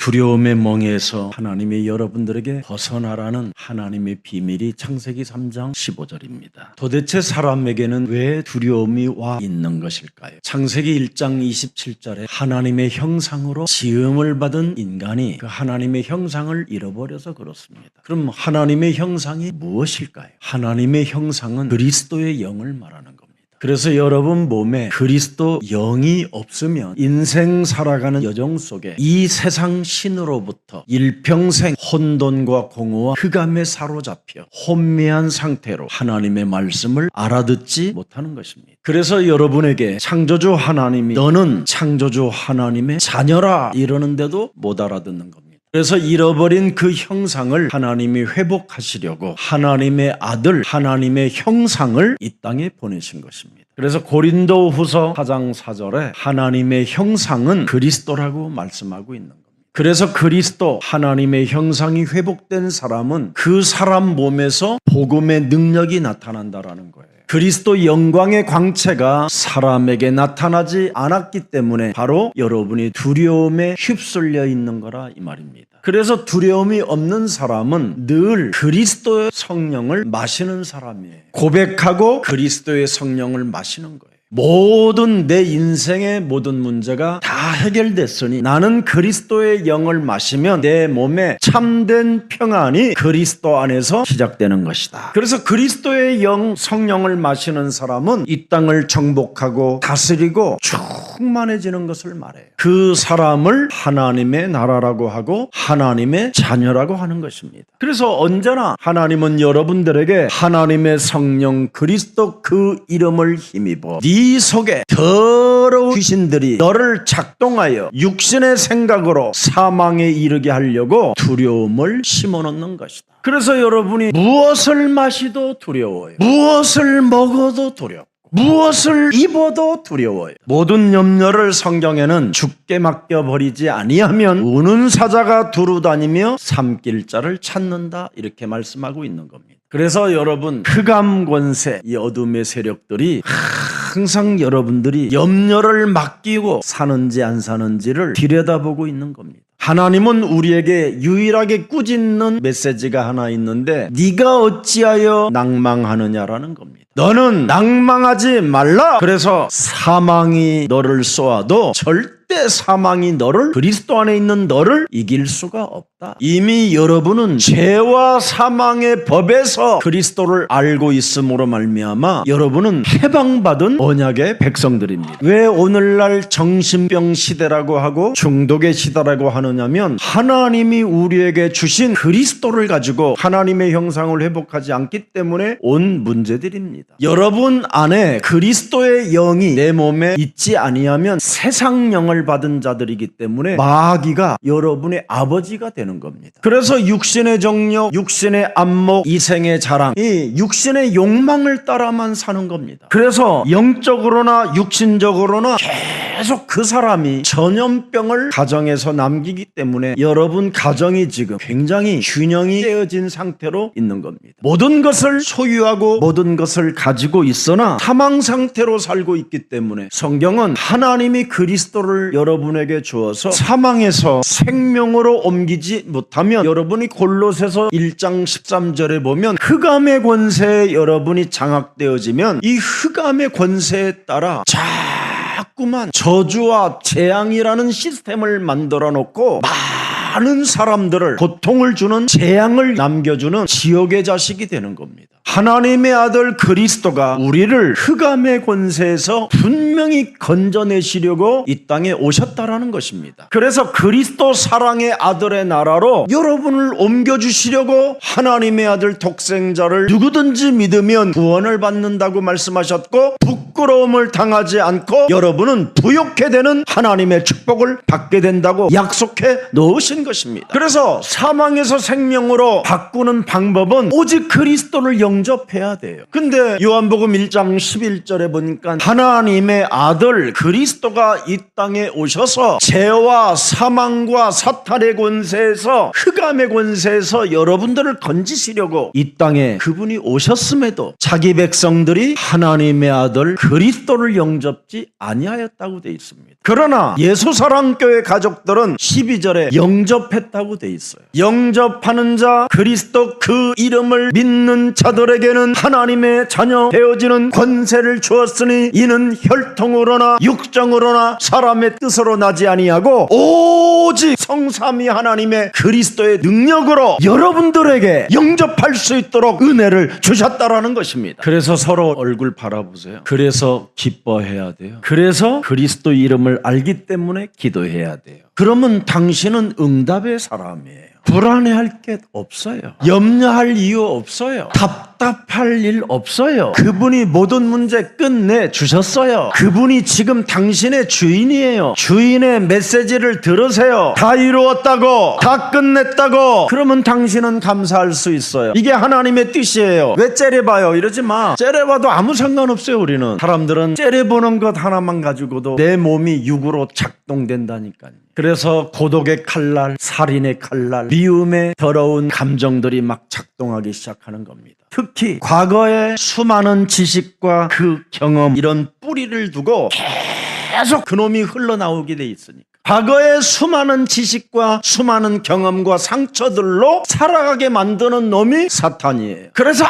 두려움의 멍에서 하나님이 여러분들에게 벗어나라는 하나님의 비밀이 창세기 3장 15절입니다. 도대체 사람에게는 왜 두려움이 와 있는 것일까요? 창세기 1장 27절에 하나님의 형상으로 지음을 받은 인간이 그 하나님의 형상을 잃어버려서 그렇습니다. 그럼 하나님의 형상이 무엇일까요? 하나님의 형상은 그리스도의 영을 말하는 겁니다. 그래서 여러분 몸에 그리스도 영이 없으면 인생 살아가는 여정 속에 이 세상 신으로부터 일평생 혼돈과 공허와 흑암에 사로잡혀 혼미한 상태로 하나님의 말씀을 알아듣지 못하는 것입니다. 그래서 여러분에게 창조주 하나님이 너는 창조주 하나님의 자녀라 이러는데도 못 알아듣는 겁니다. 그래서 잃어버린 그 형상을 하나님이 회복하시려고 하나님의 아들, 하나님의 형상을 이 땅에 보내신 것입니다. 그래서 고린도후서 4장 4절에 하나님의 형상은 그리스도라고 말씀하고 있는 겁니다. 그래서 그리스도 하나님의 형상이 회복된 사람은 그 사람 몸에서 복음의 능력이 나타난다라는 거예요. 그리스도 영광의 광채가 사람에게 나타나지 않았기 때문에 바로 여러분이 두려움에 휩쓸려 있는 거라 이 말입니다. 그래서 두려움이 없는 사람은 늘 그리스도의 성령을 마시는 사람이에요. 고백하고 그리스도의 성령을 마시는 거예요. 모든 내 인생의 모든 문제가 다 해결됐으니 나는 그리스도의 영을 마시면 내 몸에 참된 평안이 그리스도 안에서 시작되는 것이다. 그래서 그리스도의 영, 성령을 마시는 사람은 이 땅을 정복하고 다스리고 충만해지는 것을 말해요. 그 사람을 하나님의 나라라고 하고 하나님의 자녀라고 하는 것입니다. 그래서 언제나 하나님은 여러분들에게 하나님의 성령 그리스도 그 이름을 힘입어 네 속에 더러운 귀신들이 너를 작동하여 육신의 생각으로 사망에 이르게 하려고 두려움을 심어놓는 것이다. 그래서 여러분이 무엇을 마시도 두려워요. 무엇을 먹어도 두려워. 무엇을 입어도 두려워요. 모든 염려를 성경에는 죽게 맡겨버리지 아니하면 우는 사자가 두루다니며 삼킬 자를 찾는다 이렇게 말씀하고 있는 겁니다. 그래서 여러분 흑암 권세, 이 어둠의 세력들이 항상 여러분들이 염려를 맡기고 사는지 안 사는지를 들여다보고 있는 겁니다. 하나님은 우리에게 유일하게 꾸짖는 메시지가 하나 있는데 네가 어찌하여 낭망하느냐라는 겁니다. 너는 낭망하지 말라. 그래서 사망이 너를 쏘아도 절대 사망이 너를 그리스도 안에 있는 너를 이길 수가 없다. 이미 여러분은 죄와 사망의 법에서 그리스도를 알고 있음으로 말미암아 여러분은 해방받은 언약의 백성들입니다. 왜 오늘날 정신병 시대라고 하고 중독의 시대라고 하느냐면 하나님이 우리에게 주신 그리스도를 가지고 하나님의 형상을 회복하지 않기 때문에 온 문제들입니다. 여러분 안에 그리스도의 영이 내 몸에 있지 아니하면 세상 영을 받은 자들이기 때문에 마귀가 여러분의 아버지가 되는 겁니다. 그래서 육신의 정욕, 육신의 안목, 이생의 자랑, 이 육신의 욕망을 따라만 사는 겁니다. 그래서 영적으로나 육신적으로나 계속 그 사람이 전염병을 가정에서 남기기 때문에 여러분 가정이 지금 굉장히 균형이 깨어진 상태로 있는 겁니다. 모든 것을 소유하고 모든 것을 가지고 있으나 사망 상태로 살고 있기 때문에 성경은 하나님이 그리스도를 여러분에게 주어서 사망에서 생명으로 옮기지 못하면 여러분이 골로새서 1장 13절에 보면 흑암의 권세에 여러분이 장악되어지면 이 흑암의 권세에 따라 자꾸만 저주와 재앙이라는 시스템을 만들어 놓고 많은 사람들을 고통을 주는 재앙을 남겨주는 지옥의 자식이 되는 겁니다. 하나님의 아들 그리스도가 우리를 흑암의 권세에서 분명히 건져내시려고 이 땅에 오셨다라는 것입니다. 그래서 그리스도 사랑의 아들의 나라로 여러분을 옮겨주시려고 하나님의 아들 독생자를 누구든지 믿으면 구원을 받는다고 말씀하셨고 부끄러움을 당하지 않고 여러분은 부욕해 되는 하나님의 축복을 받게 된다고 약속해 놓으신 것입니다. 그래서 사망에서 생명으로 바꾸는 방법은 오직 그리스도를 영접해야 돼요. 근데 요한복음 1장 11절에 보니까 하나님의 아들 그리스도가 이 땅에 오셔서 죄와 사망과 사탄의 권세에서 흑암의 권세에서 여러분들을 건지시려고 이 땅에 그분이 오셨음에도 자기 백성들이 하나님의 아들 그리스도를 영접지 아니하였다고 되어 있습니다. 그러나 예수사랑교회 가족들은 12절에 영접했다고 돼 있어요. 영접하는 자, 그리스도 그 이름을 믿는 자들에게는 하나님의 자녀 되어지는 권세를 주었으니 이는 혈통으로나 육정으로나 사람의 뜻으로 나지 아니하고 오직 성삼위 하나님의 그리스도의 능력으로 여러분들에게 영접할 수 있도록 은혜를 주셨다라는 것입니다. 그래서 서로 얼굴 바라보세요. 그래서 기뻐해야 돼요. 그래서 그리스도 이름을 알기 때문에 기도해야 돼요. 그러면 당신은 응답의 사람이에요. 불안해할 게 없어요. 염려할 이유 없어요. 답답할 일 없어요. 그분이 모든 문제 끝내 주셨어요. 그분이 지금 당신의 주인이에요. 주인의 메시지를 들으세요. 다 이루었다고, 다 끝냈다고. 그러면 당신은 감사할 수 있어요. 이게 하나님의 뜻이에요. 왜 째려봐요? 이러지 마. 째려봐도 아무 상관없어요. 우리는 사람들은 째려보는 것 하나만 가지고도 내 몸이 육으로 작동된다니까요. 그래서 고독의 칼날, 살인의 칼날, 미움의 더러운 감정들이 막 작동하기 시작하는 겁니다. 특히 과거의 수많은 지식과 그 경험, 이런 뿌리를 두고 계속 그놈이 흘러나오게 돼 있으니까. 과거의 수많은 지식과 수많은 경험과 상처들로 살아가게 만드는 놈이 사탄이에요. 그래서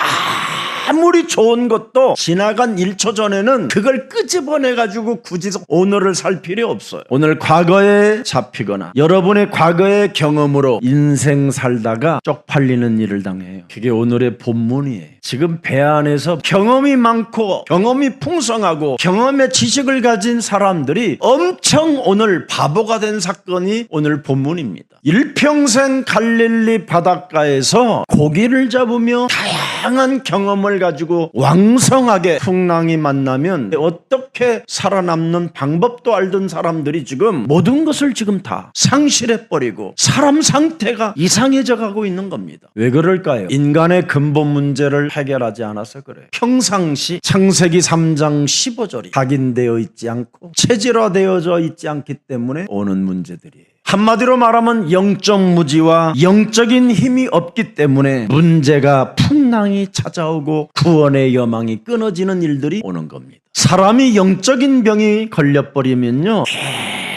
아무리 좋은 것도 지나간 1초 전에는 그걸 끄집어내가지고 굳이 오늘을 살 필요 없어요. 오늘 과거에 잡히거나 여러분의 과거의 경험으로 인생 살다가 쪽팔리는 일을 당해요. 그게 오늘의 본문이에요. 지금 배 안에서 경험이 많고 경험이 풍성하고 경험의 지식을 가진 사람들이 엄청 오늘 바보가 된 사건이 오늘 본문입니다. 일평생 갈릴리 바닷가에서 고기를 잡으며 다양한 경험을 가지고 왕성하게 풍랑이 만나면 어떻게 살아남는 방법도 알던 사람들이 지금 모든 것을 지금 다 상실해버리고 사람 상태가 이상해져 가고 있는 겁니다. 왜 그럴까요? 인간의 근본 문제를 해결하지 않아서 그래요. 평상시 창세기 3장 15절이 각인되어 있지 않고 체질화되어져 있지 않기 때문에 오는 문제들이에요. 한마디로 말하면 영적 무지와 영적인 힘이 없기 때문에 문제가 풍랑이 찾아오고 구원의 여망이 끊어지는 일들이 오는 겁니다. 사람이 영적인 병이 걸려버리면요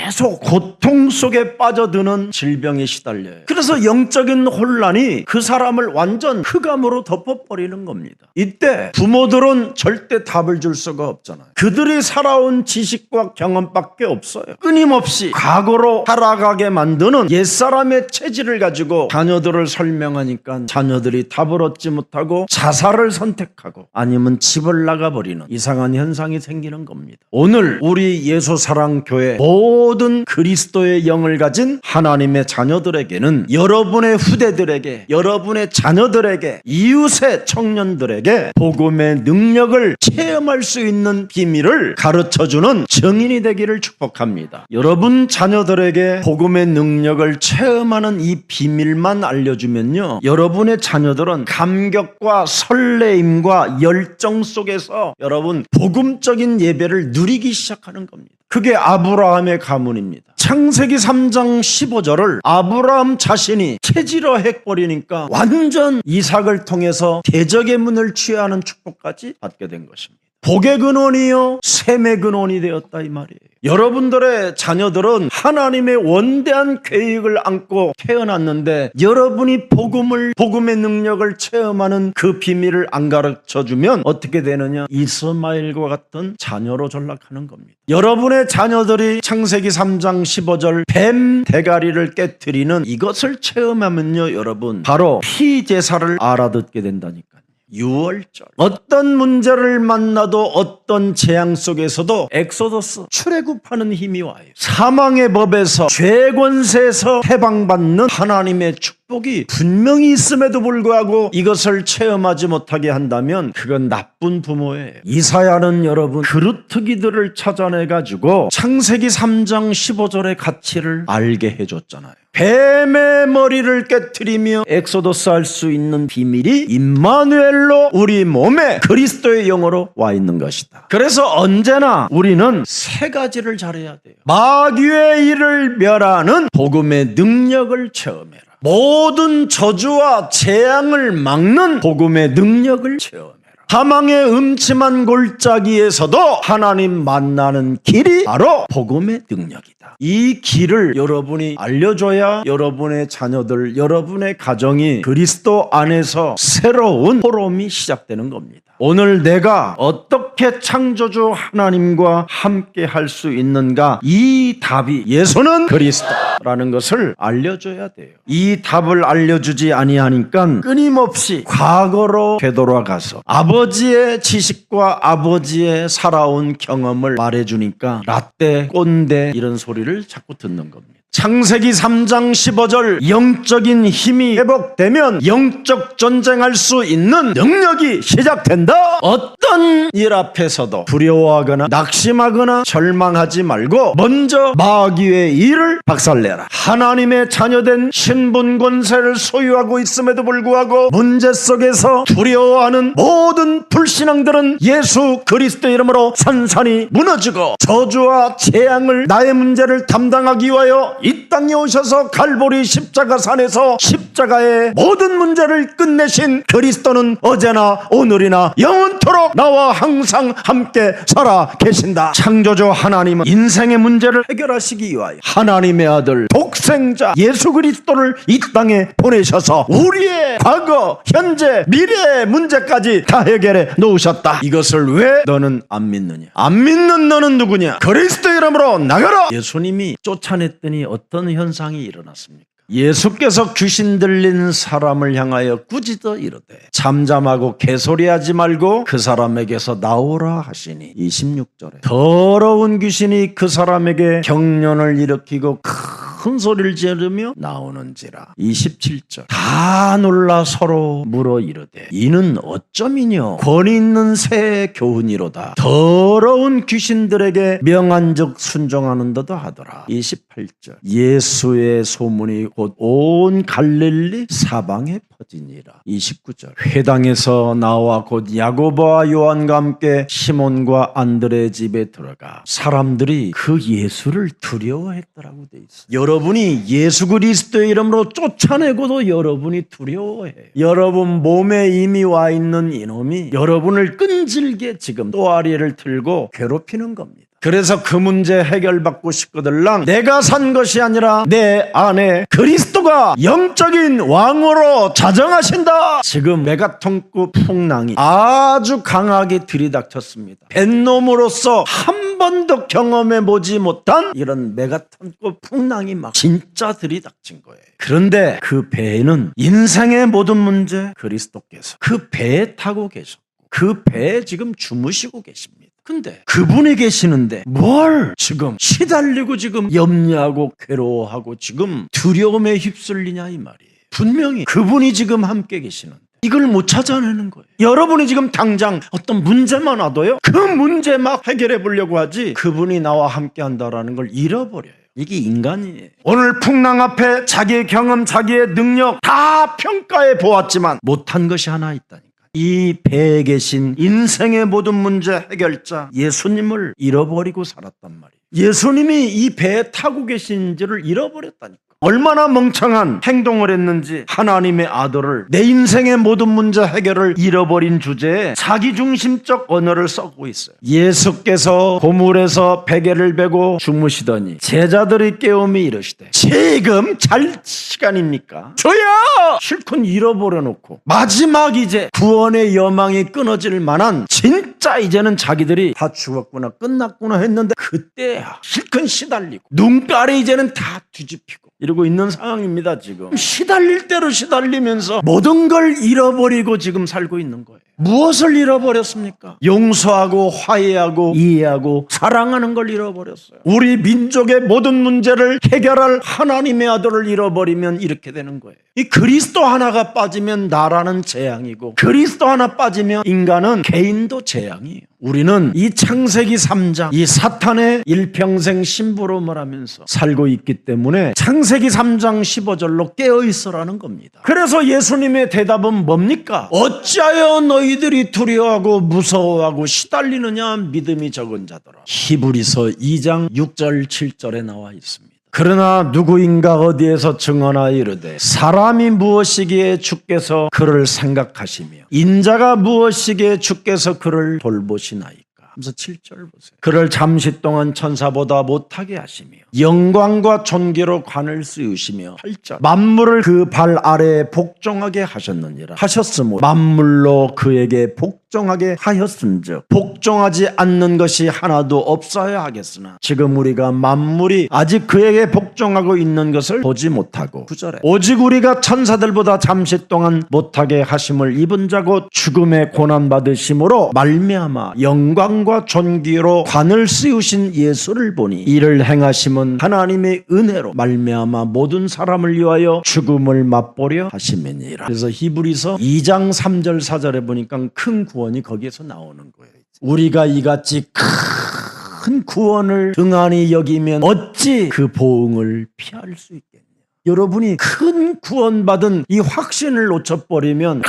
계속 고통 속에 빠져드는 질병에 시달려요. 그래서 영적인 혼란이 그 사람을 완전 흑암으로 덮어버리는 겁니다. 이때 부모들은 절대 답을 줄 수가 없잖아요. 그들이 살아온 지식과 경험밖에 없어요. 끊임없이 과거로 살아가게 만드는 옛사람의 체질을 가지고 자녀들을 설명하니까 자녀들이 답을 얻지 못하고 자살을 선택하고 아니면 집을 나가버리는 이상한 현상이 생기는 겁니다. 오늘 우리 예수사랑교회 모든 그리스도의 영을 가진 하나님의 자녀들에게는 여러분의 후대들에게, 여러분의 자녀들에게, 이웃의 청년들에게 복음의 능력을 체험할 수 있는 비밀을 가르쳐주는 증인이 되기를 축복합니다. 여러분 자녀들에게 복음의 능력을 체험하는 이 비밀만 알려주면요 여러분의 자녀들은 감격과 설레임과 열정 속에서 여러분 복음적인 예배를 누리기 시작하는 겁니다. 그게 아브라함의 가문입니다. 창세기 3장 15절을 아브라함 자신이 체질화해버리니까 완전 이삭을 통해서 대적의 문을 취하는 축복까지 받게 된 것입니다. 복의 근원이요 샘의 근원이 되었다 이 말이에요. 여러분들의 자녀들은 하나님의 원대한 계획을 안고 태어났는데 여러분이 복음의 능력을 체험하는 그 비밀을 안 가르쳐주면 어떻게 되느냐? 이스마엘과 같은 자녀로 전락하는 겁니다. 여러분의 자녀들이 창세기 3장 15절 뱀 대가리를 깨트리는 이것을 체험하면요 여러분 바로 피제사를 알아듣게 된다니까요. 유월절 어떤 문제를 만나도 어떤 재앙 속에서도 엑소더스 출애굽하는 힘이 와요. 사망의 법에서 죄 권세에서 해방받는 하나님의 축복이 분명히 있음에도 불구하고 이것을 체험하지 못하게 한다면 그건 나쁜 부모예요. 이사야는 여러분 그루터기들을 찾아내가지고 창세기 3장 15절의 가치를 알게 해줬잖아요. 뱀의 머리를 깨트리며 엑소더스 할 수 있는 비밀이 임마누엘로 우리 몸에 그리스도의 영으로 와 있는 것이다. 그래서 언제나 우리는 세 가지를 잘해야 돼요. 마귀의 일을 멸하는 복음의 능력을 체험해라. 모든 저주와 재앙을 막는 복음의 능력을 체험해라. 사망의 음침한 골짜기에서도 하나님 만나는 길이 바로 복음의 능력이다. 이 길을 여러분이 알려줘야 여러분의 자녀들, 여러분의 가정이 그리스도 안에서 새로운 포럼이 시작되는 겁니다. 오늘 내가 어떻게 창조주 하나님과 함께 할 수 있는가? 이 답이 예수는 그리스도라는 것을 알려줘야 돼요. 이 답을 알려주지 아니하니까 끊임없이 과거로 되돌아가서 아버지의 지식과 아버지의 살아온 경험을 말해주니까 라떼, 꼰대 이런 소리를 자꾸 듣는 겁니다. 창세기 3장 15절 영적인 힘이 회복되면 영적 전쟁할 수 있는 능력이 시작된다. 어떤 일 앞에서도 두려워하거나 낙심하거나 절망하지 말고 먼저 마귀의 일을 박살내라. 하나님의 자녀된 신분 권세를 소유하고 있음에도 불구하고 문제 속에서 두려워하는 모든 불신앙들은 예수 그리스도 이름으로 산산이 무너지고 저주와 재앙을 나의 문제를 담당하기 위하여 이 땅에 오셔서 갈보리 십자가산에서 십자가의 모든 문제를 끝내신 그리스도는 어제나 오늘이나 영원토록 나와 항상 함께 살아 계신다. 창조주 하나님은 인생의 문제를 해결하시기 위하여 하나님의 아들 독생자 예수 그리스도를 이 땅에 보내셔서 우리의 과거, 현재, 미래의 문제까지 다 해결해 놓으셨다. 이것을 왜 너는 안 믿느냐? 안 믿는 너는 누구냐? 그리스도 이름으로 나가라. 예수님이 쫓아냈더니 어떤 현상이 일어났습니까? 예수께서 귀신 들린 사람을 향하여 꾸짖어 이르되 잠잠하고 개소리하지 말고 그 사람에게서 나오라 하시니 26절에 더러운 귀신이 그 사람에게 경련을 일으키고 큰 소리를 지르며 나오는지라. 27절 다 놀라 서로 물어 이르되 이는 어쩌미뇨 권위 있는 새 교훈이로다. 더러운 귀신들에게 명한즉 순종하는도다 하더라. 28절 예수의 소문이 곧 온 갈릴리 사방에 퍼지니라. 29절 회당에서 나와 곧 야고보와 요한과 함께 시몬과 안드레 집에 들어가 사람들이 그 예수를 두려워했더라고 돼 있어. 여러분이 예수 그리스도의 이름으로 쫓아내고도 여러분이 두려워해요. 여러분 몸에 이미 와 있는 이놈이 여러분을 끈질게 지금 또아리를 틀고 괴롭히는 겁니다. 그래서 그 문제 해결받고 싶거들랑 내가 산 것이 아니라 내 안에 그리스도가 영적인 왕으로 자정하신다. 지금 메가톤급 풍랑이 아주 강하게 들이닥쳤습니다. 뱃놈으로서 한 번도 경험해 보지 못한 이런 메가톤급 풍랑이 막 진짜 들이닥친 거예요. 그런데 그 배에는 인생의 모든 문제 그리스도께서 그 배에 타고 계셨고 그 배에 지금 주무시고 계십니다. 근데 그분이 계시는데 뭘 지금 시달리고 지금 염려하고 괴로워하고 지금 두려움에 휩쓸리냐 이 말이에요. 분명히 그분이 지금 함께 계시는데 이걸 못 찾아내는 거예요. 여러분이 지금 당장 어떤 문제만 와도요 그 문제 막 해결해 보려고 하지 그분이 나와 함께 한다라는 걸 잃어버려요. 이게 인간이에요. 오늘 풍랑 앞에 자기의 경험, 자기의 능력 다 평가해 보았지만 못한 것이 하나 있다니까. 이 배에 계신 인생의 모든 문제 해결자 예수님을 잃어버리고 살았단 말이에요. 예수님이 이 배에 타고 계신지를 잃어버렸다니까. 얼마나 멍청한 행동을 했는지 하나님의 아들을 내 인생의 모든 문제 해결을 잃어버린 주제에 자기중심적 언어를 쓰고 있어요. 예수께서 고물에서 베개를 베고 주무시더니 제자들이 깨우미 이르시되 지금 잘 시간입니까? 저야! 실컷 잃어버려 놓고 마지막 이제 구원의 여망이 끊어질 만한 진짜 이제는 자기들이 다 죽었구나 끝났구나 했는데 그때야 실컷 시달리고 눈깔이 이제는 다 뒤집히고 이러고 있는 상황입니다. 지금 시달릴 대로 시달리면서 모든 걸 잃어버리고 지금 살고 있는 거예요. 무엇을 잃어버렸습니까? 용서하고 화해하고 이해하고 사랑하는 걸 잃어버렸어요. 우리 민족의 모든 문제를 해결할 하나님의 아들을 잃어버리면 이렇게 되는 거예요. 이 그리스도 하나가 빠지면 나라는 재앙이고 그리스도 하나 빠지면 인간은 개인도 재앙이에요. 우리는 이 창세기 3장 이 사탄의 일평생 심부름을 하면서 살고 있기 때문에 창세기 3장 15절로 깨어있으라는 겁니다. 그래서 예수님의 대답은 뭡니까? 어찌하여 너희들이 두려워하고 무서워하고 시달리느냐 믿음이 적은 자들아. 히브리서 2장 6절 7절에 나와 있습니다. 그러나 누구인가 어디에서 증언하여 이르되 사람이 무엇이기에 주께서 그를 생각하시며 인자가 무엇이기에 주께서 그를 돌보시나이까. 하면서 7절 보세요. 그를 잠시 동안 천사보다 못하게 하시며 영광과 존귀로 관을 씌우시며 8절 만물을 그 발 아래에 복종하게 하셨느니라. 하셨으므로 만물로 그에게 복종하게 하였은즉 복종하지 않는 것이 하나도 없어야 하겠으나 지금 우리가 만물이 아직 그에게 복종하고 있는 것을 보지 못하고 9절에 오직 우리가 천사들보다 잠시 동안 못하게 하심을 입은 자고 죽음의 고난 받으심으로 말미암아 영광과 존귀로 관을 씌우신 예수를 보니 이를 행하심은 하나님의 은혜로 말미암아 모든 사람을 위하여 죽음을 맛보려 하심이니라. 그래서 히브리서 2장 3절 4절에 보니까 큰 구원이 거기에서 나오는 거예요. 우리가 이같이 큰 구원을 등한히 여기면 어찌 그 보응을 피할 수 있겠냐. 여러분이 큰 구원받은 이 확신을 놓쳐버리면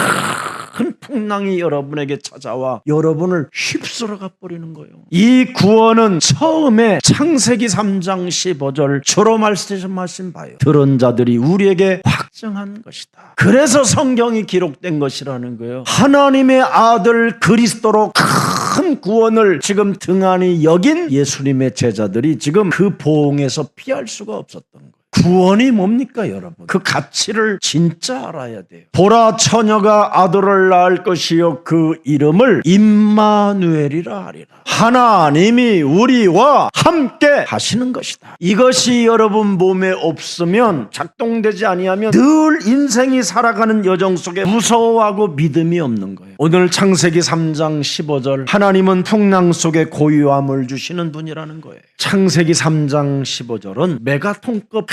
큰 풍랑이 여러분에게 찾아와 여러분을 휩쓸어가 버리는 거예요. 이 구원은 처음에 창세기 3장 15절 주로 말씀하신 바요. 들은 자들이 우리에게 확증한 것이다. 그래서 성경이 기록된 것이라는 거예요. 하나님의 아들 그리스도로 큰 구원을 지금 등한히 여긴 예수님의 제자들이 지금 그 보응에서 피할 수가 없었던 거예요. 구원이 뭡니까 여러분? 그 가치를 진짜 알아야 돼요. 보라 처녀가 아들을 낳을 것이요 그 이름을 임마누엘이라 하리라. 하나님이 우리와 함께 하시는 것이다. 이것이 여러분 몸에 없으면 작동되지 아니하면 늘 인생이 살아가는 여정 속에 무서워하고 믿음이 없는 거예요. 오늘 창세기 3장 15절 하나님은 풍랑 속에 고요함을 주시는 분이라는 거예요. 창세기 3장 15절은 메가톤급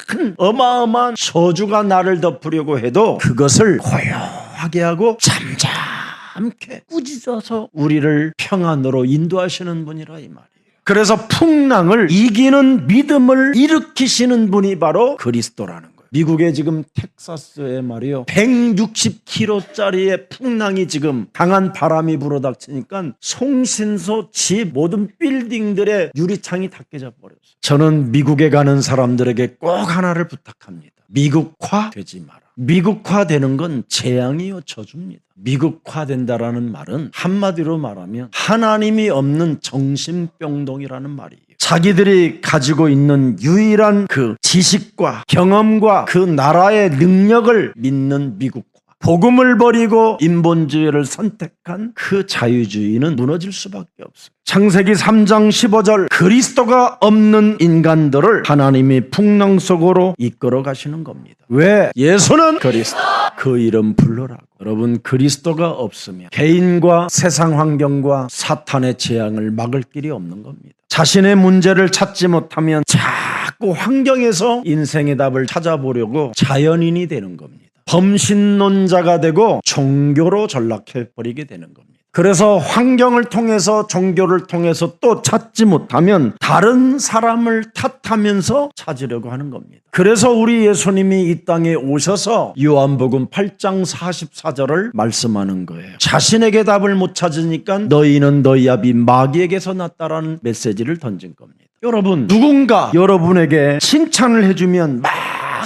큰 어마어마한 저주가 나를 덮으려고 해도 그것을 고요하게 하고 잠잠케 꾸짖어서 우리를 평안으로 인도하시는 분이라 이 말이에요. 그래서 풍랑을 이기는 믿음을 일으키시는 분이 바로 그리스도라는 거예요. 미국의 지금 텍사스에 말이요 160km짜리의 풍랑이 지금 강한 바람이 불어닥치니까 송신소 집 모든 빌딩들의 유리창이 다 깨져 버렸어요. 저는 미국에 가는 사람들에게 꼭 하나를 부탁합니다. 미국화 되지 마라. 미국화되는 건 재앙이요 저주입니다. 미국화된다라는 말은 한마디로 말하면 하나님이 없는 정신병동이라는 말이에요. 자기들이 가지고 있는 유일한 그 지식과 경험과 그 나라의 능력을 믿는 미국화. 복음을 버리고 인본주의를 선택한 그 자유주의는 무너질 수밖에 없어요. 창세기 3장 15절 그리스도가 없는 인간들을 하나님이 풍랑 속으로 이끌어 가시는 겁니다. 왜? 예수는 그리스도. 그 이름 부르라고. 여러분 그리스도가 없으면 개인과 세상 환경과 사탄의 재앙을 막을 길이 없는 겁니다. 자신의 문제를 찾지 못하면 자꾸 환경에서 인생의 답을 찾아보려고 자연인이 되는 겁니다. 범신론자가 되고 종교로 전락해버리게 되는 겁니다. 그래서 환경을 통해서 종교를 통해서 또 찾지 못하면 다른 사람을 탓하면서 찾으려고 하는 겁니다. 그래서 우리 예수님이 이 땅에 오셔서 요한복음 8장 44절을 말씀하는 거예요. 자신에게 답을 못 찾으니까 너희는 너희 아비 마귀에게서 났다라는 메시지를 던진 겁니다. 여러분 누군가 여러분에게 칭찬을 해주면 막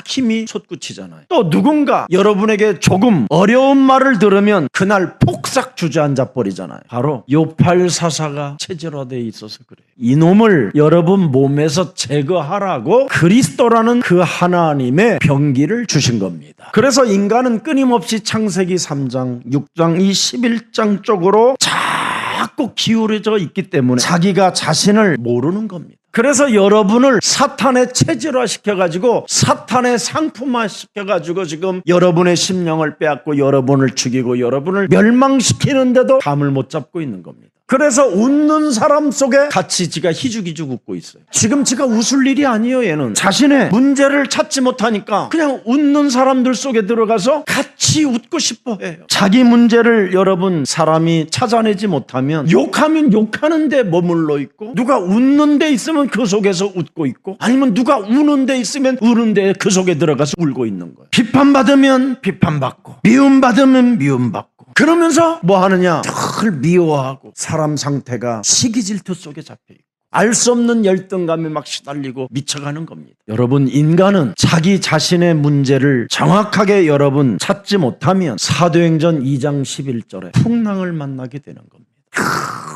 힘이 솟구치잖아요. 또 누군가 여러분에게 조금 어려운 말을 들으면 그날 폭삭 주저앉아 버리잖아요. 바로 요팔사사가 체질화되어 있어서 그래요. 이놈을 여러분 몸에서 제거하라고 그리스도라는 그 하나님의 병기를 주신 겁니다. 그래서 인간은 끊임없이 창세기 3장 6장 이 11장 쪽으로 자꾸 기울어져 있기 때문에 자기가 자신을 모르는 겁니다. 그래서 여러분을 사탄의 체질화 시켜가지고 사탄의 상품화 시켜가지고 지금 여러분의 심령을 빼앗고 여러분을 죽이고 여러분을 멸망시키는데도 감을 못 잡고 있는 겁니다. 그래서 웃는 사람 속에 같이 지가 희죽희죽 웃고 있어요. 지금 지가 웃을 일이 아니에요. 얘는 자신의 문제를 찾지 못하니까 그냥 웃는 사람들 속에 들어가서 같이 웃고 싶어 해요. 자기 문제를 여러분 사람이 찾아내지 못하면 욕하면 욕하는 데 머물러 있고 누가 웃는 데 있으면 그 속에서 웃고 있고 아니면 누가 우는 데 있으면 우는 데 그 속에 들어가서 울고 있는 거예요. 비판받으면 비판받고 미움받으면 미움받고 그러면서 뭐 하느냐? 늘 미워하고 사람 상태가 시기 질투 속에 잡혀있고 알 수 없는 열등감에 막 시달리고 미쳐가는 겁니다. 여러분, 인간은 자기 자신의 문제를 정확하게 여러분 찾지 못하면 사도행전 2장 11절에 풍랑을 만나게 되는 겁니다.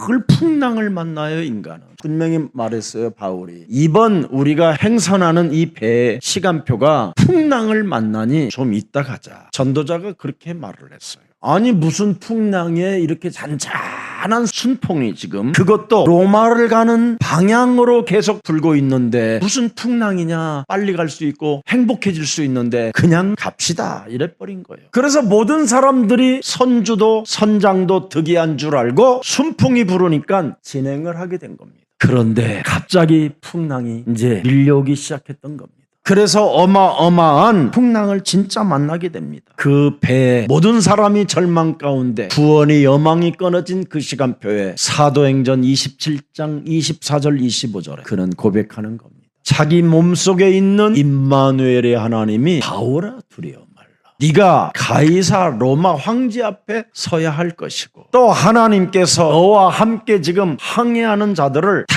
그 풍랑을 만나요. 인간은 분명히 말했어요. 바울이 이번 우리가 행선하는 이 배의 시간표가 풍랑을 만나니 좀 이따 가자. 전도자가 그렇게 말을 했어요. 아니 무슨 풍랑에 이렇게 잔잔한 순풍이 지금 그것도 로마를 가는 방향으로 계속 불고 있는데 무슨 풍랑이냐. 빨리 갈 수 있고 행복해질 수 있는데 그냥 갑시다 이래버린 거예요. 그래서 모든 사람들이 선주도 선장도 득이한 줄 알고 순풍이 부르니까 진행을 하게 된 겁니다. 그런데 갑자기 풍랑이 이제 밀려오기 시작했던 겁니다. 그래서 어마어마한 풍랑을 진짜 만나게 됩니다. 그 배에 모든 사람이 절망 가운데 구원의 여망이 끊어진 그 시간표에 사도행전 27장 24절 25절에 그는 고백하는 겁니다. 자기 몸속에 있는 임마누엘의 하나님이 바울아 두려워 말라. 네가 가이사 로마 황제 앞에 서야 할 것이고 또 하나님께서 너와 함께 지금 항해하는 자들을 다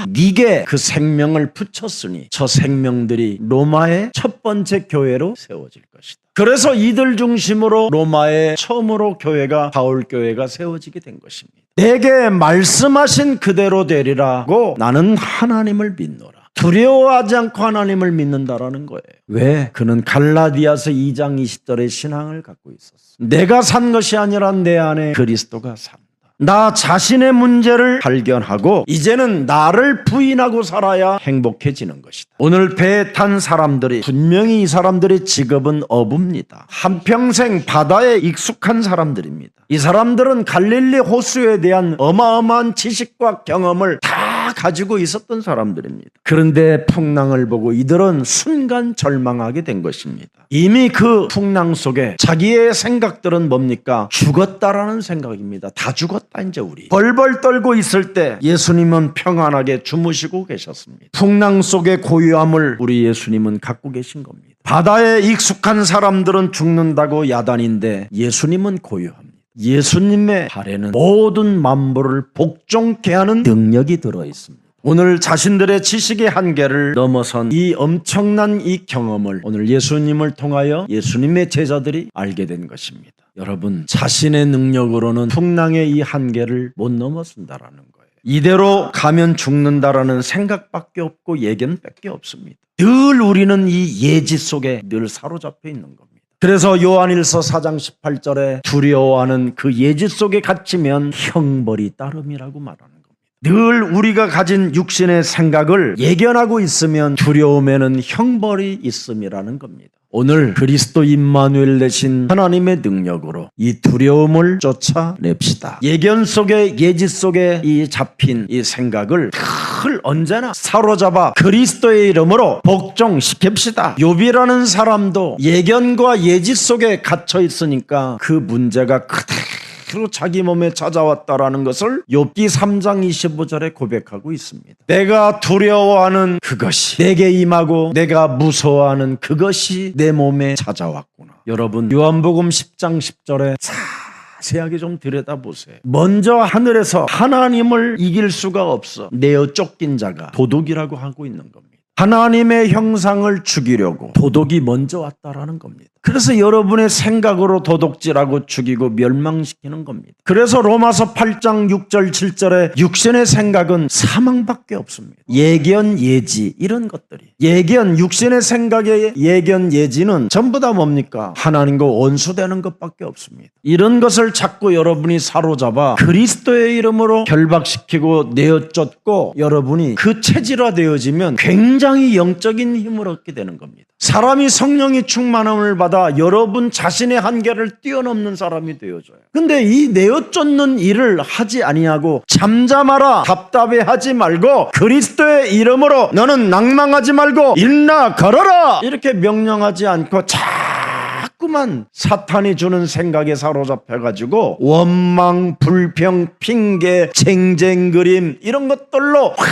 네게 그 생명을 붙였으니 저 생명들이 로마의 첫 번째 교회로 세워질 것이다. 그래서 이들 중심으로 로마의 처음으로 교회가 바울 교회가 세워지게 된 것입니다. 내게 말씀하신 그대로 되리라고 나는 하나님을 믿노라. 두려워하지 않고 하나님을 믿는다라는 거예요. 왜? 그는 갈라디아서 2장 20절의 신앙을 갖고 있었어. 내가 산 것이 아니라 내 안에 그리스도가 산다. 나 자신의 문제를 발견하고 이제는 나를 부인하고 살아야 행복해지는 것이다. 오늘 배에 탄 사람들이 분명히 이 사람들의 직업은 어부입니다. 한평생 바다에 익숙한 사람들입니다. 이 사람들은 갈릴리 호수에 대한 어마어마한 지식과 경험을 다 가지고 있었던 사람들입니다. 그런데 풍랑을 보고 이들은 순간 절망하게 된 것입니다. 이미 그 풍랑 속에 자기의 생각들은 뭡니까? 죽었다라는 생각입니다. 다 죽었다 이제 우리. 벌벌 떨고 있을 때 예수님은 평안하게 주무시고 계셨습니다. 풍랑 속의 고요함을 우리 예수님은 갖고 계신 겁니다. 바다에 익숙한 사람들은 죽는다고 야단인데 예수님은 고요합니다. 예수님의 발에는 모든 만물을 복종케 하는 능력이 들어있습니다. 오늘 자신들의 지식의 한계를 넘어선 이 엄청난 이 경험을 오늘 예수님을 통하여 예수님의 제자들이 알게 된 것입니다. 여러분, 자신의 능력으로는 풍랑의 이 한계를 못 넘어선다라는 거예요. 이대로 가면 죽는다라는 생각밖에 없고 예견밖에 없습니다. 늘 우리는 이 예지 속에 늘 사로잡혀 있는 겁니다. 그래서 요한일서 4장 18절에 두려워하는 그 예지 속에 갇히면 형벌이 따름이라고 말하는 겁니다. 늘 우리가 가진 육신의 생각을 예견하고 있으면 두려움에는 형벌이 있음이라는 겁니다. 오늘 그리스도 임마누엘 되신 하나님의 능력으로 이 두려움을 쫓아냅시다. 예견 속에 예지 속에 이 잡힌 이 생각을 늘 언제나 사로잡아 그리스도의 이름으로 복종시킵시다. 욥이라는 사람도 예견과 예지 속에 갇혀 있으니까 그 문제가 그대로 자기 몸에 찾아왔다라는 것을 욥기 3장 25절에 고백하고 있습니다. 내가 두려워하는 그것이 내게 임하고 내가 무서워하는 그것이 내 몸에 찾아왔구나. 여러분, 요한복음 10장 10절에 자세하게 좀 들여다보세요. 먼저 하늘에서 하나님을 이길 수가 없어 내어 쫓긴 자가 도둑이라고 하고 있는 겁니다. 하나님의 형상을 죽이려고 도둑이 먼저 왔다라는 겁니다. 그래서 여러분의 생각으로 도둑질하고 죽이고 멸망시키는 겁니다. 그래서 로마서 8장 6절 7절에 육신의 생각은 사망밖에 없습니다. 예견 예지 이런 것들이 예견 육신의 생각의 예견 예지는 전부 다 뭡니까? 하나님과 원수되는 것밖에 없습니다. 이런 것을 자꾸 여러분이 사로잡아 그리스도의 이름으로 결박시키고 내어쫓고 여러분이 그 체질화되어지면 굉장히 영적인 힘을 얻게 되는 겁니다. 사람이 성령의 충만함을 받아 여러분 자신의 한계를 뛰어넘는 사람이 되어져요. 근데 이 내어쫓는 일을 하지 아니하고 잠잠하라, 답답해하지 말고 그리스도의 이름으로 너는 낭망하지 말고 일나 걸어라 이렇게 명령하지 않고 자꾸만 사탄이 주는 생각에 사로잡혀가지고 원망, 불평, 핑계, 쟁쟁그림 이런 것들로 확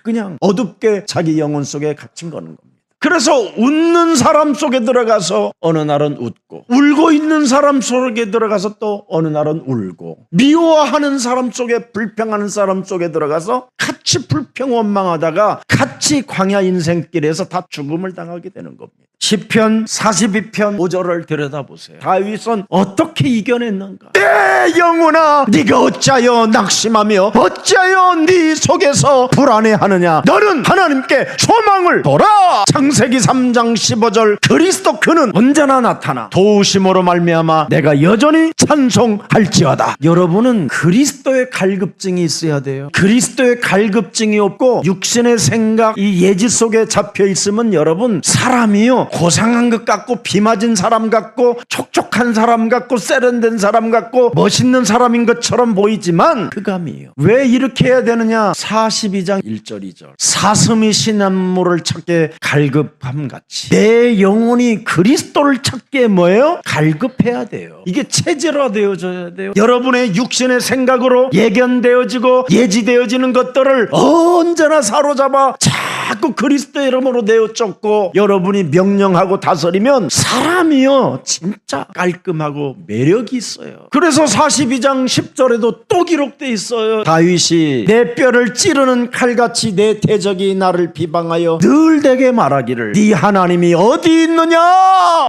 그냥 어둡게 자기 영혼 속에 갇힌 거는 겁니다. 그래서 웃는 사람 속에 들어가서 어느 날은 웃고, 울고 있는 사람 속에 들어가서 또 어느 날은 울고, 미워하는 사람 속에, 불평하는 사람 속에 들어가서 같이 불평원망하다가 같이 광야 인생길에서 다 죽음을 당하게 되는 겁니다. 시편 42편 5절을 들여다보세요. 다윗은 어떻게 이겨냈는가? 내 영혼아, 네가 어찌하여 낙심하며 어찌하여 네 속에서 불안해하느냐? 너는 하나님께 소망을 둬라. 창세기 3장 15절, 그리스도 그는 언제나 나타나 도우심으로 말미암아 내가 여전히 찬송할지어다. 여러분은 그리스도의 갈급증이 있어야 돼요. 그리스도의 갈급증이 없고 육신의 생각, 이 예지 속에 잡혀 있으면 여러분, 사람이요, 고상한 것 같고 비 맞은 사람 같고 촉촉한 사람 같고 세련된 사람 같고 멋있는 사람인 것처럼 보이지만 흑암이에요. 왜 이렇게 해야 되느냐? 42장 1절 2절, 사슴이 시냇물을 찾게 갈급함같이 내 영혼이 그리스도를 찾게 뭐예요? 갈급해야 돼요. 이게 체질화되어져야 돼요. 여러분의 육신의 생각으로 예견되어지고 예지되어지는 것들을 언제나 사로잡아 자꾸 그리스도의 이름으로 내어쫓고 여러분이 명령하고 다스리면 사람이요, 진짜 깔끔하고 매력이 있어요. 그래서 42장 10절에도 또 기록되어 있어요. 다윗이 내 뼈를 찌르는 칼같이 내 대적이 나를 비방하여 늘 내게 말하기를 네 하나님이 어디 있느냐?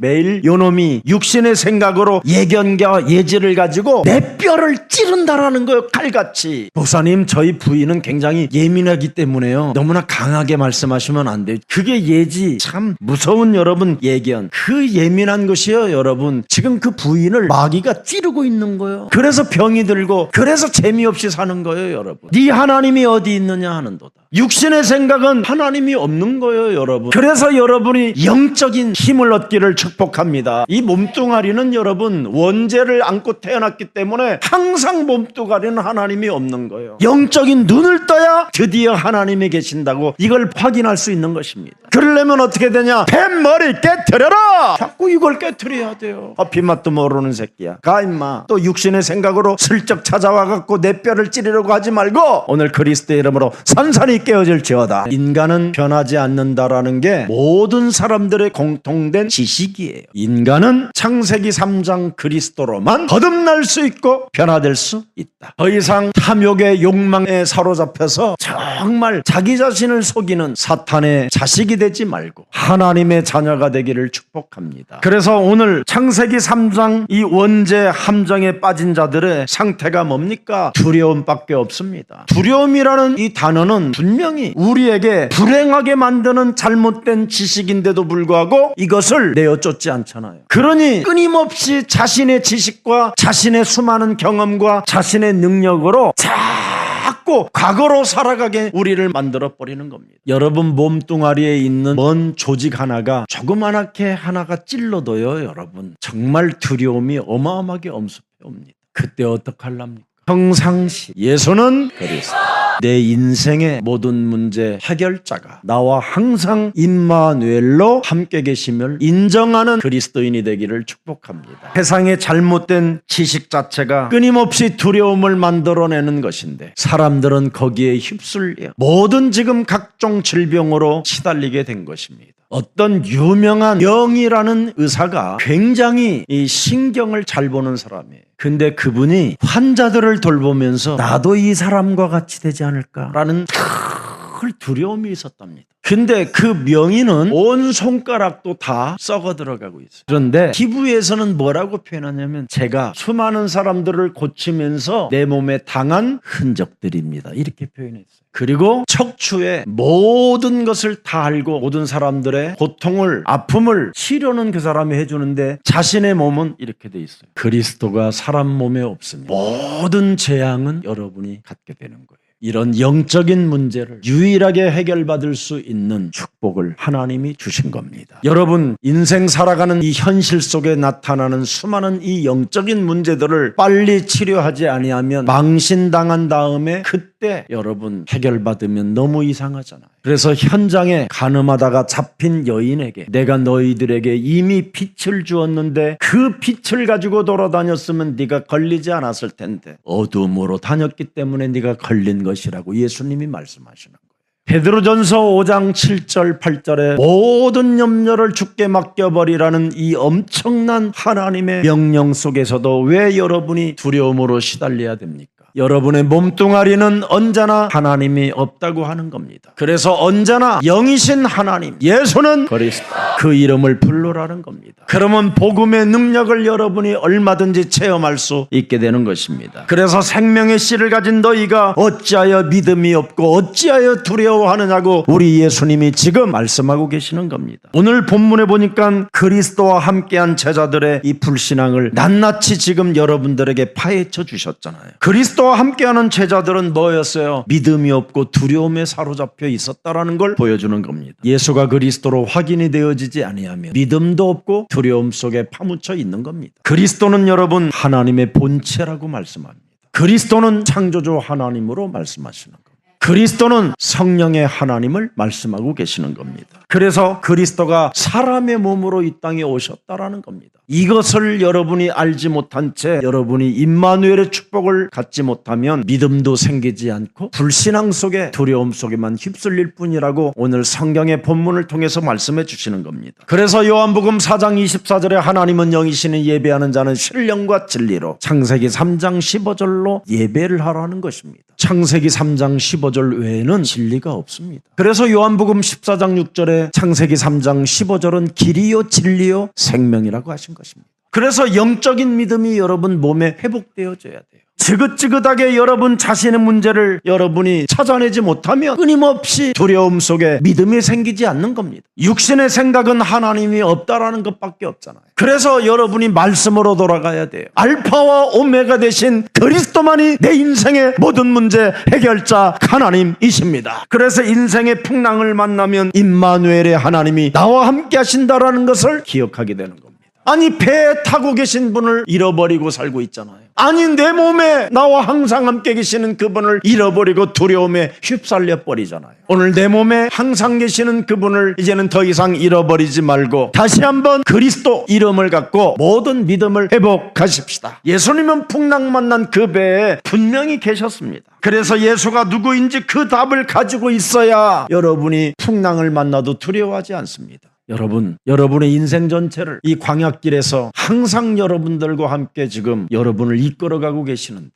매일 요놈이 육신의 생각으로 예견과 예지를 가지고 내 뼈를 찌른다라는 거예요. 칼같이. 목사님, 저희 부인은 굉장히 예민하기 때문에요, 너무나 강하게 말씀하시면 안 돼요. 그게 예지, 참 무서운 여러분 예견. 그 예민한 것이요, 여러분, 지금 그 부인을 마귀가 찌르고 있는 거예요. 그래서 병이 들고, 그래서 재미없이 사는 거예요, 여러분. 네 하나님이 어디 있느냐 하는도다. 육신의 생각은 하나님이 없는 거예요, 여러분. 그래서 여러분이 영적인 힘을 얻기를 축복합니다. 이 몸뚱아리는 여러분 원죄를 안고 태어났기 때문에 항상 몸뚱아리는 하나님이 없는 거예요. 영적인 눈을 떠야 드디어 하나님이 계신다고 이걸 확인할 수 있는 것입니다. 그러려면 어떻게 되냐? 뱀머리 깨트려라. 자꾸 이걸 깨트려야 돼요. 커피맛도 모르는 새끼야, 가 임마. 또 육신의 생각으로 슬쩍 찾아와갖고 내 뼈를 찌르려고 하지 말고 오늘 그리스도의 이름으로 산산이 깨어질지어다. 인간은 변하지 않는다라는 게 모든 사람들의 공통된 지식이에요. 인간은 창세기 3장 그리스도로만 거듭날 수 있고 변화될 수 있다. 더 이상 탐욕의 욕망에 사로잡혀서 정말 자기 자신을 속이는 사탄의 자식이 되지 말고 하나님의 자녀가 되기를 축복합니다. 그래서 오늘 창세기 3장 이 원죄 함정에 빠진 자들의 상태가 뭡니까? 두려움밖에 없습니다. 두려움이라는 이 단어는 분명히 우리에게 불행하게 만드는 잘못된 지식인데도 불구하고 이것을 내어쫓지 않잖아요. 그러니 끊임없이 자신의 지식과 자신의 수많은 경험과 자신의 능력으로 자꾸 과거로 살아가게 우리를 만들어버리는 겁니다. 여러분 몸뚱아리에 있는 먼 조직 하나가 조그만하게 하나가 찔러도요, 여러분 정말 두려움이 어마어마하게 엄습해옵니다. 그때 어떡하랍니까? 평상시 예수는 그리스도, 내 인생의 모든 문제 해결자가 나와 항상 임마누엘로 함께 계심을 인정하는 그리스도인이 되기를 축복합니다. 세상의 잘못된 지식 자체가 끊임없이 두려움을 만들어내는 것인데 사람들은 거기에 휩쓸려 모든 지금 각종 질병으로 시달리게 된 것입니다. 어떤 유명한 영이라는 의사가 굉장히 이 신경을 잘 보는 사람이에요. 근데 그분이 환자들을 돌보면서 나도 이 사람과 같이 되지 않을까라는 큰 두려움이 있었답니다. 근데 그 명의는 온 손가락도 다 썩어 들어가고 있어요. 그런데 기부에서는 뭐라고 표현하냐면 제가 수많은 사람들을 고치면서 내 몸에 당한 흔적들입니다, 이렇게 표현했어요. 그리고 척추에 모든 것을 다 알고 모든 사람들의 고통을, 아픔을 치료는 그 사람이 해주는데 자신의 몸은 이렇게 돼 있어요. 그리스도가 사람 몸에 없으면 모든 재앙은 여러분이 갖게 되는 거예요. 이런 영적인 문제를 유일하게 해결받을 수 있는 축복을 하나님이 주신 겁니다. 여러분 인생 살아가는 이 현실 속에 나타나는 수많은 이 영적인 문제들을 빨리 치료하지 아니하면 망신당한 다음에 그때 여러분 해결받으면 너무 이상하잖아요. 그래서 현장에 간음하다가 잡힌 여인에게 내가 너희들에게 이미 빛을 주었는데 그 빛을 가지고 돌아다녔으면 네가 걸리지 않았을 텐데 어둠으로 다녔기 때문에 네가 걸린 것이라고 예수님이 말씀하시는 거예요. 베드로전서 5장 7절 8절에 모든 염려를 주께 맡겨버리라는 이 엄청난 하나님의 명령 속에서도 왜 여러분이 두려움으로 시달려야 됩니까? 여러분의 몸뚱아리는 언제나 하나님이 없다고 하는 겁니다. 그래서 언제나 영이신 하나님, 예수는 그리스도, 그 이름을 부르라는 겁니다. 그러면 복음의 능력을 여러분이 얼마든지 체험할 수 있게 되는 것입니다. 그래서 생명의 씨를 가진 너희가 어찌하여 믿음이 없고 어찌하여 두려워하느냐고 우리 예수님이 지금 말씀하고 계시는 겁니다. 오늘 본문에 보니까 그리스도와 함께한 제자들의 이 불신앙을 낱낱이 지금 여러분들에게 파헤쳐 주셨잖아요. 그리스도와 함께하는 제자들은 뭐였어요? 믿음이 없고 두려움에 사로잡혀 있었다라는 걸 보여주는 겁니다. 예수가 그리스도로 확인이 되어지지 아니하면 믿음도 없고 두려움 속에 파묻혀 있는 겁니다. 그리스도는 여러분 하나님의 본체라고 말씀합니다. 그리스도는 창조주 하나님으로 말씀하시는 겁니다. 그리스도는 성령의 하나님을 말씀하고 계시는 겁니다. 그래서 그리스도가 사람의 몸으로 이 땅에 오셨다라는 겁니다. 이것을 여러분이 알지 못한 채 여러분이 임마누엘의 축복을 갖지 못하면 믿음도 생기지 않고 불신앙 속에 두려움 속에만 휩쓸릴 뿐이라고 오늘 성경의 본문을 통해서 말씀해 주시는 겁니다. 그래서 요한복음 4장 24절에 하나님은 영이시니 예배하는 자는 신령과 진리로 창세기 3장 15절로 예배를 하라는 것입니다. 창세기 3장 15절 외에는 진리가 없습니다. 그래서 요한복음 14장 6절에 창세기 3장 15절은 길이요 진리요 생명이라고 하신 것입니다. 그래서 영적인 믿음이 여러분 몸에 회복되어져야 돼요. 지긋지긋하게 여러분 자신의 문제를 여러분이 찾아내지 못하면 끊임없이 두려움 속에 믿음이 생기지 않는 겁니다. 육신의 생각은 하나님이 없다라는 것밖에 없잖아요. 그래서 여러분이 말씀으로 돌아가야 돼요. 알파와 오메가 되신 그리스도만이 내 인생의 모든 문제 해결자 하나님이십니다. 그래서 인생의 풍랑을 만나면 임마누엘의 하나님이 나와 함께 하신다라는 것을 기억하게 되는 겁니다. 아니 배에 타고 계신 분을 잃어버리고 살고 있잖아요. 아니 내 몸에 나와 항상 함께 계시는 그분을 잃어버리고 두려움에 휩쓸려 버리잖아요. 오늘 내 몸에 항상 계시는 그분을 이제는 더 이상 잃어버리지 말고 다시 한번 그리스도 이름을 갖고 모든 믿음을 회복하십시다. 예수님은 풍랑 만난 그 배에 분명히 계셨습니다. 그래서 예수가 누구인지 그 답을 가지고 있어야 여러분이 풍랑을 만나도 두려워하지 않습니다. 여러분, 여러분의 인생 전체를 이 광야길에서 항상 여러분들과 함께 지금 여러분을 이끌어가고 계시는데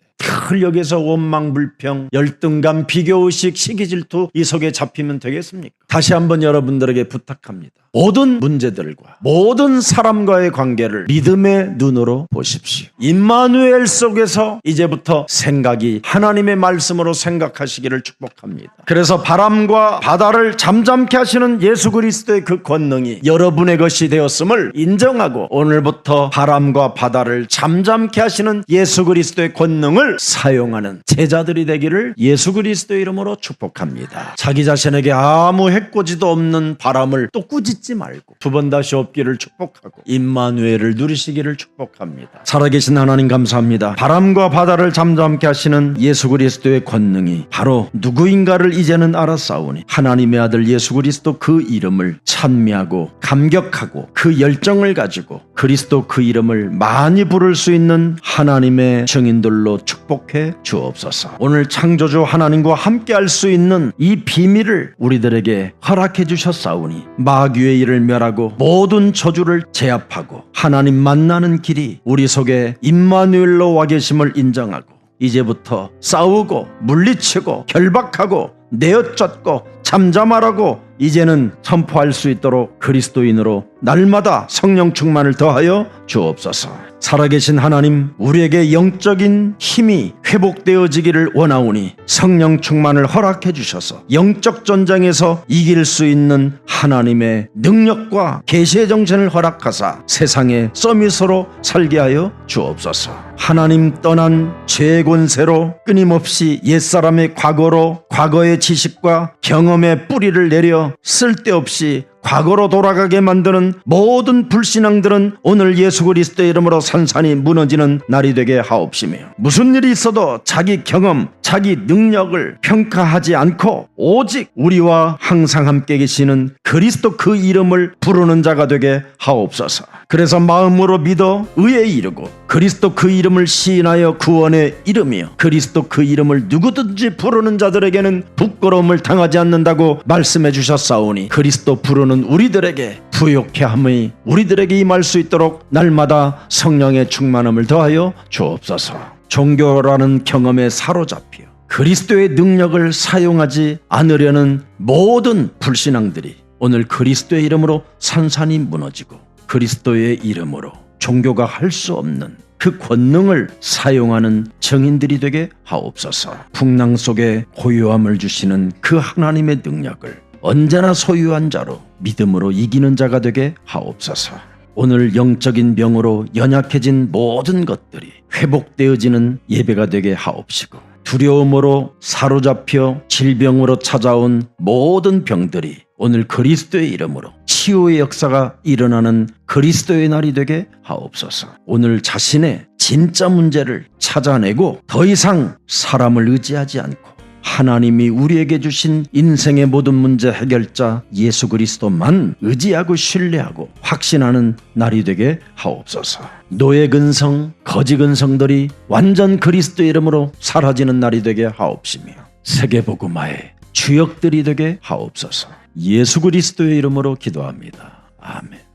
늘 여기서 원망, 불평, 열등감, 비교의식, 시기질투 이 속에 잡히면 되겠습니까? 다시 한번 여러분들에게 부탁합니다. 모든 문제들과 모든 사람과의 관계를 믿음의 눈으로 보십시오. 임마누엘 속에서 이제부터 생각이 하나님의 말씀으로 생각하시기를 축복합니다. 그래서 바람과 바다를 잠잠케 하시는 예수 그리스도의 그 권능이 여러분의 것이 되었음을 인정하고 오늘부터 바람과 바다를 잠잠케 하시는 예수 그리스도의 권능을 사용하는 제자들이 되기를 예수 그리스도의 이름으로 축복합니다. 자기 자신에게 아무 해코지도 없는 바람을 또 꾸짖지 말고 두 번 다시 없기를 축복하고 임마누엘을 누리시기를 축복합니다. 살아계신 하나님 감사합니다. 바람과 바다를 잠잠케 하시는 예수 그리스도의 권능이 바로 누구인가를 이제는 알았사오니 하나님의 아들 예수 그리스도 그 이름을 찬미하고 감격하고 그 열정을 가지고 그리스도 그 이름을 많이 부를 수 있는 하나님의 증인들로 축복해 주옵소서. 오늘 창조주 하나님과 함께 할 수 있는 이 비밀을 우리들에게 허락해 주셨사오니 마귀의 일을 멸하고 모든 저주를 제압하고 하나님 만나는 길이 우리 속에 임마누엘로 와 계심을 인정하고 이제부터 싸우고 물리치고 결박하고 내어쫓고 잠잠하라고 이제는 선포할 수 있도록 그리스도인으로 날마다 성령 충만을 더하여 주옵소서. 살아계신 하나님, 우리에게 영적인 힘이 회복되어지기를 원하오니 성령 충만을 허락해 주셔서 영적 전쟁에서 이길 수 있는 하나님의 능력과 계시의 정신을 허락하사 세상의 서밋으로 살게 하여 주옵소서. 하나님 떠난 죄의 권세로 끊임없이 옛사람의 과거로 과거의 지식과 경험의 뿌리를 내려 쓸데없이 과거로 돌아가게 만드는 모든 불신앙들은 오늘 예수 그리스도의 이름으로 산산이 무너지는 날이 되게 하옵시며, 무슨 일이 있어도 자기 경험, 자기 능력을 평가하지 않고 오직 우리와 항상 함께 계시는 그리스도 그 이름을 부르는 자가 되게 하옵소서. 그래서 마음으로 믿어 의에 이르고 그리스도 그 이름을 시인하여 구원에 이르며 그리스도 그 이름을 누구든지 부르는 자들에게는 부끄러움을 당하지 않는다고 말씀해 주셨사오니, 그리스도 부르는 우리들에게 부욕해 함이 우리들에게 임할 수 있도록 날마다 성령의 충만함을 더하여 주옵소서. 종교라는 경험에 사로잡혀 그리스도의 능력을 사용하지 않으려는 모든 불신앙들이 오늘 그리스도의 이름으로 산산이 무너지고 그리스도의 이름으로 종교가 할 수 없는 그 권능을 사용하는 증인들이 되게 하옵소서. 풍랑 속에 고요함을 주시는 그 하나님의 능력을 언제나 소유한 자로 믿음으로 이기는 자가 되게 하옵소서. 오늘 영적인 병으로 연약해진 모든 것들이 회복되어지는 예배가 되게 하옵시고, 두려움으로 사로잡혀 질병으로 찾아온 모든 병들이 오늘 그리스도의 이름으로 치유의 역사가 일어나는 그리스도의 날이 되게 하옵소서. 오늘 자신의 진짜 문제를 찾아내고 더 이상 사람을 의지하지 않고 하나님이 우리에게 주신 인생의 모든 문제 해결자 예수 그리스도만 의지하고 신뢰하고 확신하는 날이 되게 하옵소서. 노예 근성, 거지 근성들이 완전 그리스도 이름으로 사라지는 날이 되게 하옵시며, 세계복음화의 주역들이 되게 하옵소서. 예수 그리스도의 이름으로 기도합니다. 아멘.